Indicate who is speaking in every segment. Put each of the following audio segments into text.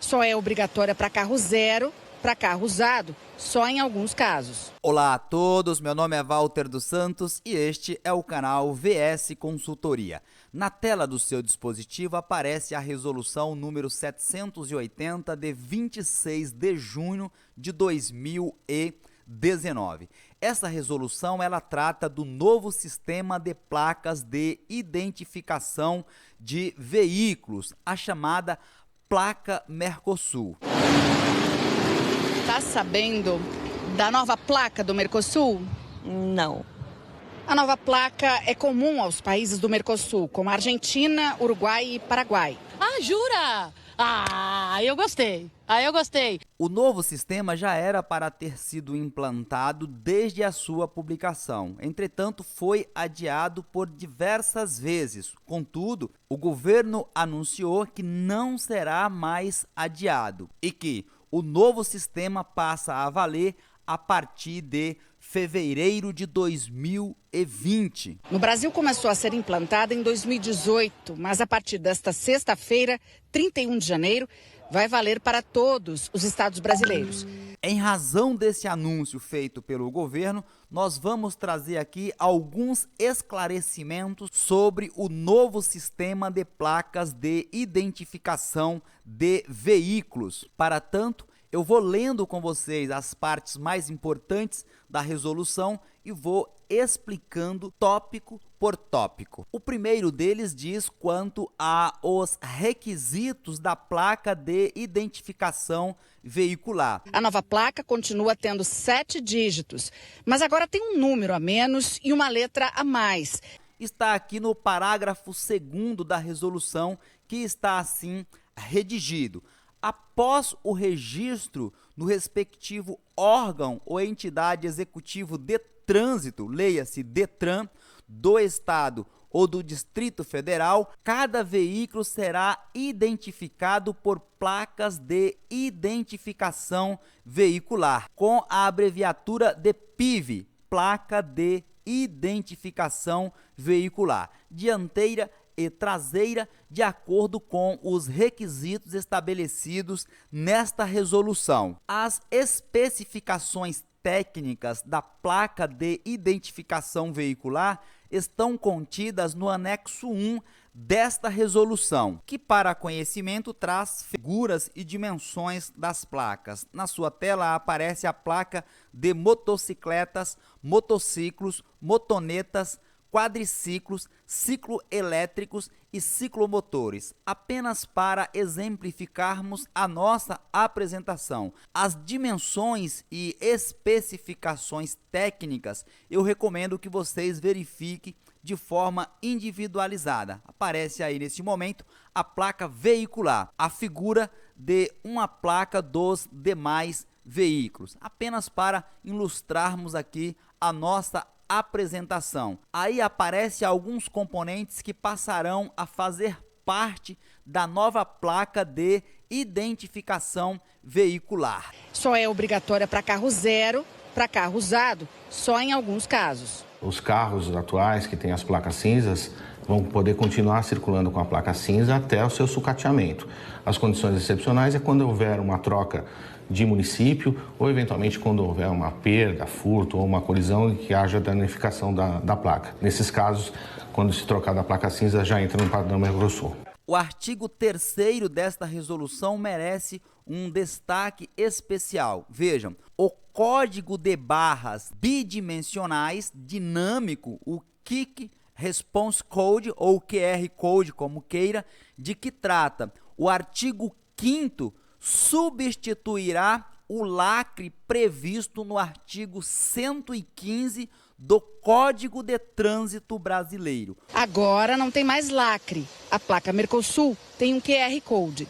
Speaker 1: só é obrigatória para carro zero, para carro usado, só em alguns casos.
Speaker 2: Olá a todos, meu nome é Walter dos Santos e este é o canal VS Consultoria. Na tela do seu dispositivo aparece a resolução número 780 de 26 de junho de 2019. Essa resolução ela trata do novo sistema de placas de identificação de veículos, a chamada placa Mercosul.
Speaker 1: Tá sabendo da nova placa do Mercosul?
Speaker 3: Não.
Speaker 1: A nova placa é comum aos países do Mercosul, como Argentina, Uruguai e Paraguai.
Speaker 3: Ah, jura? Eu gostei.
Speaker 2: O novo sistema já era para ter sido implantado desde a sua publicação. Entretanto, foi adiado por diversas vezes. Contudo, o governo anunciou que não será mais adiado e que o novo sistema passa a valer a partir de fevereiro de 2020.
Speaker 1: No Brasil começou a ser implantada em 2018, mas a partir desta sexta-feira, 31 de janeiro, vai valer para todos os estados brasileiros.
Speaker 2: Em razão desse anúncio feito pelo governo, nós vamos trazer aqui alguns esclarecimentos sobre o novo sistema de placas de identificação de veículos. Para tanto, eu vou lendo com vocês as partes mais importantes da resolução e vou explicando tópico por tópico. O primeiro deles diz quanto aos requisitos da placa de identificação veicular.
Speaker 1: A nova placa continua tendo 7 dígitos, mas agora tem um número a menos e uma letra a mais.
Speaker 2: Está aqui no parágrafo 2º da resolução, que está assim redigido. Após o registro no respectivo órgão ou entidade executivo de trânsito, leia-se DETRAN, do Estado ou do Distrito Federal, cada veículo será identificado por placas de identificação veicular, com a abreviatura de PIV, placa de identificação veicular, dianteira e traseira, de acordo com os requisitos estabelecidos nesta resolução. As especificações técnicas da placa de identificação veicular estão contidas no anexo 1 desta resolução, que para conhecimento traz figuras e dimensões das placas. Na sua tela aparece a placa de motocicletas, motociclos, motonetas, quadriciclos, cicloelétricos e ciclomotores, apenas para exemplificarmos a nossa apresentação. As dimensões e especificações técnicas eu recomendo que vocês verifiquem de forma individualizada. Aparece aí nesse momento a placa veicular, a figura de uma placa dos demais veículos, apenas para ilustrarmos aqui a nossa apresentação. Aí aparece alguns componentes que passarão a fazer parte da nova placa de identificação veicular.
Speaker 1: Só é obrigatória para carro zero, para carro usado, só em alguns casos.
Speaker 4: Os carros atuais que têm as placas cinzas vão poder continuar circulando com a placa cinza até o seu sucateamento. As condições excepcionais é quando houver uma troca de município ou, eventualmente, quando houver uma perda, furto ou uma colisão e que haja danificação da placa. Nesses casos, quando se trocar da placa cinza, já entra no padrão Mercosul.
Speaker 2: O artigo 3º desta resolução merece um destaque especial. Vejam, o código de barras bidimensionais dinâmico, o Quick Response Code ou QR Code, como queira, de que trata o artigo 5º, substituirá o lacre previsto no artigo 115 do Código de Trânsito Brasileiro.
Speaker 1: Agora não tem mais lacre. A placa Mercosul tem um QR Code.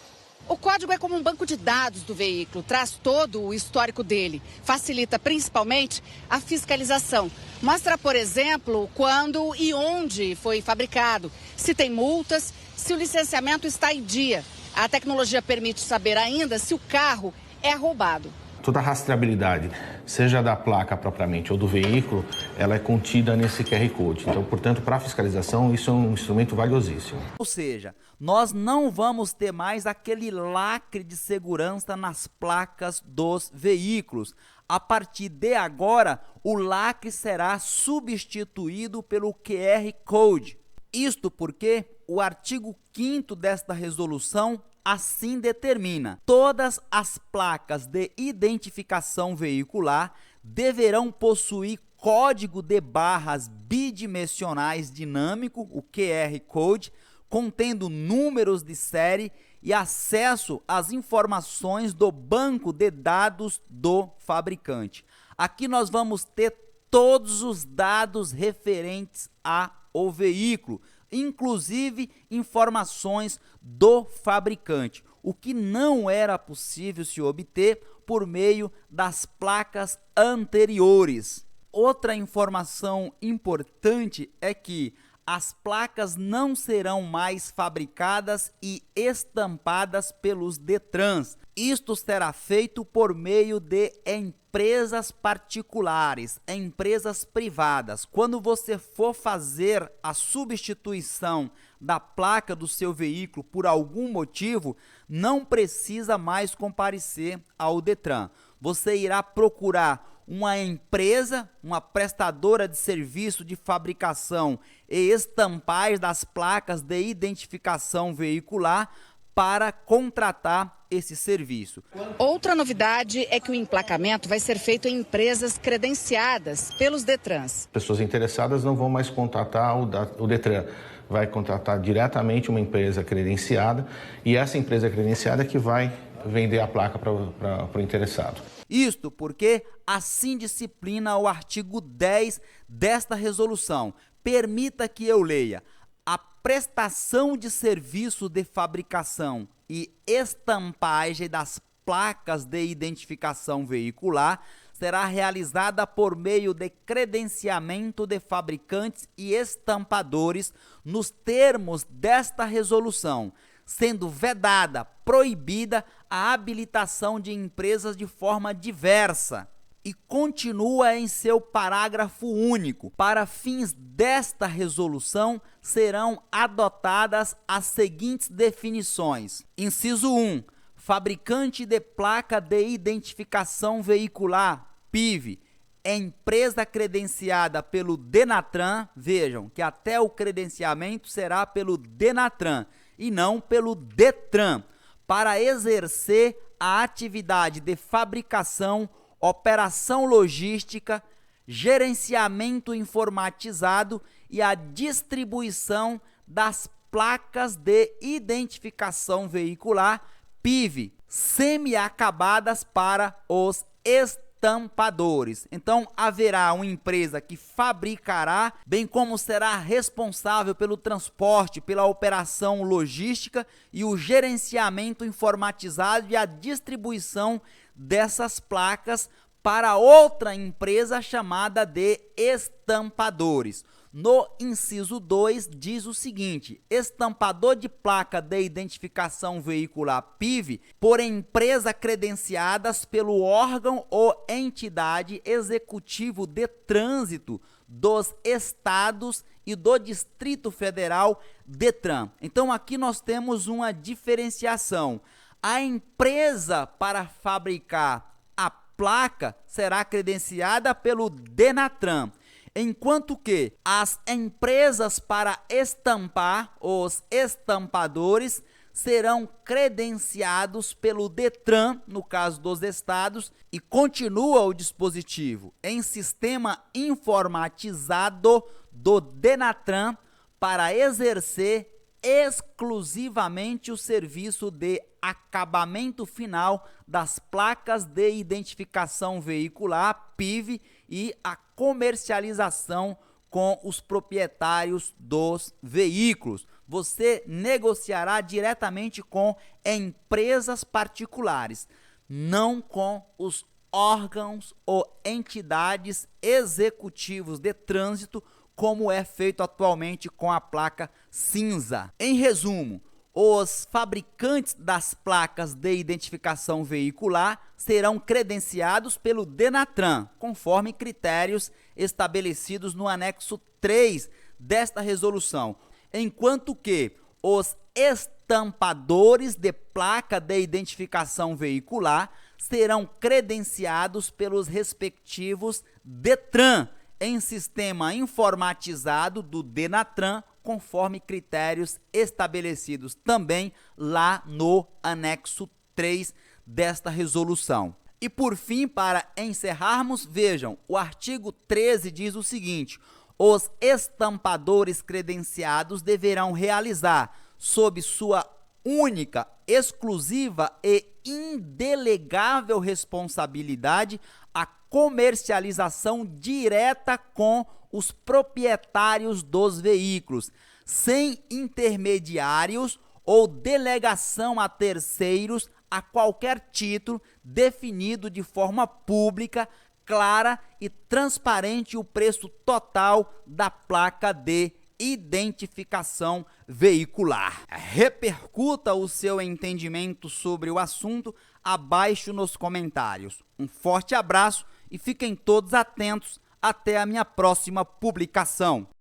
Speaker 1: O código é como um banco de dados do veículo, traz todo o histórico dele, facilita principalmente a fiscalização. Mostra, por exemplo, quando e onde foi fabricado, se tem multas, se o licenciamento está em dia. A tecnologia permite saber ainda se o carro é roubado.
Speaker 4: toda a rastreabilidade, seja da placa propriamente ou do veículo, ela é contida nesse QR Code. Então, portanto, para a fiscalização, isso é um instrumento valiosíssimo.
Speaker 2: Ou seja, nós não vamos ter mais aquele lacre de segurança nas placas dos veículos. A partir de agora, o lacre será substituído pelo QR Code. Isto porque o artigo 5º desta resolução assim determina: todas as placas de identificação veicular deverão possuir código de barras bidimensionais dinâmico, o QR Code, contendo números de série e acesso às informações do banco de dados do fabricante. Aqui nós vamos ter todos os dados referentes ao veículo, inclusive informações do fabricante, o que não era possível se obter por meio das placas anteriores. Outra informação importante é que as placas não serão mais fabricadas e estampadas pelos Detrans. Isto será feito por meio de empresas particulares, empresas privadas. Quando você for fazer a substituição da placa do seu veículo por algum motivo, não precisa mais comparecer ao Detran. Você irá procurar uma empresa, uma prestadora de serviço de fabricação e estampagem das placas de identificação veicular para contratar esse serviço.
Speaker 1: Outra novidade é que o emplacamento vai ser feito em empresas credenciadas pelos Detrans.
Speaker 4: Pessoas interessadas não vão mais contatar o Detran, vai contratar diretamente uma empresa credenciada e essa empresa credenciada que vai vender a placa para o interessado.
Speaker 2: Isto porque assim disciplina o artigo 10 desta resolução. Permita que eu leia: a prestação de serviço de fabricação e estampagem das placas de identificação veicular será realizada por meio de credenciamento de fabricantes e estampadores nos termos desta resolução, sendo vedada, proibida a habilitação de empresas de forma diversa. E continua em seu parágrafo único: para fins desta resolução serão adotadas as seguintes definições. Inciso 1. Fabricante de placa de identificação veicular, PIV, empresa credenciada pelo Denatran. Vejam que até o credenciamento será pelo Denatran e não pelo Detran, para exercer a atividade de fabricação, operação logística, gerenciamento informatizado e a distribuição das placas de identificação veicular, PIV, semi-acabadas para os estampadores. Então, haverá uma empresa que fabricará, bem como será responsável pelo transporte, pela operação logística e o gerenciamento informatizado e a distribuição dessas placas para outra empresa chamada de estampadores. No inciso 2 diz o seguinte: estampador de placa de identificação veicular PIV por empresa credenciadas pelo órgão ou entidade executivo de trânsito dos estados e do Distrito Federal Detran. Então aqui nós temos uma diferenciação. A empresa para fabricar a placa será credenciada pelo Denatran, enquanto que as empresas para estampar, os estampadores, serão credenciados pelo Detran, no caso dos estados, e continua o dispositivo em sistema informatizado do Denatran para exercer exclusivamente o serviço de acabamento final das placas de identificação veicular, PIV, e a comercialização com os proprietários dos veículos. Você negociará diretamente com empresas particulares, não com os órgãos ou entidades executivos de trânsito, como é feito atualmente com a placa cinza. Em resumo, os fabricantes das placas de identificação veicular serão credenciados pelo Denatran, conforme critérios estabelecidos no anexo 3 desta resolução, enquanto que os estampadores de placa de identificação veicular serão credenciados pelos respectivos Detran, em sistema informatizado do Denatran, conforme critérios estabelecidos também lá no anexo 3 desta resolução. E por fim, para encerrarmos, vejam, o artigo 13 diz o seguinte: os estampadores credenciados deverão realizar, sob sua única, exclusiva e indelegável responsabilidade, a comercialização direta com os proprietários dos veículos, sem intermediários ou delegação a terceiros a qualquer título, definido de forma pública, clara e transparente o preço total da placa de identificação veicular. Repercuta o seu entendimento sobre o assunto abaixo nos comentários. Um forte abraço e fiquem todos atentos até a minha próxima publicação.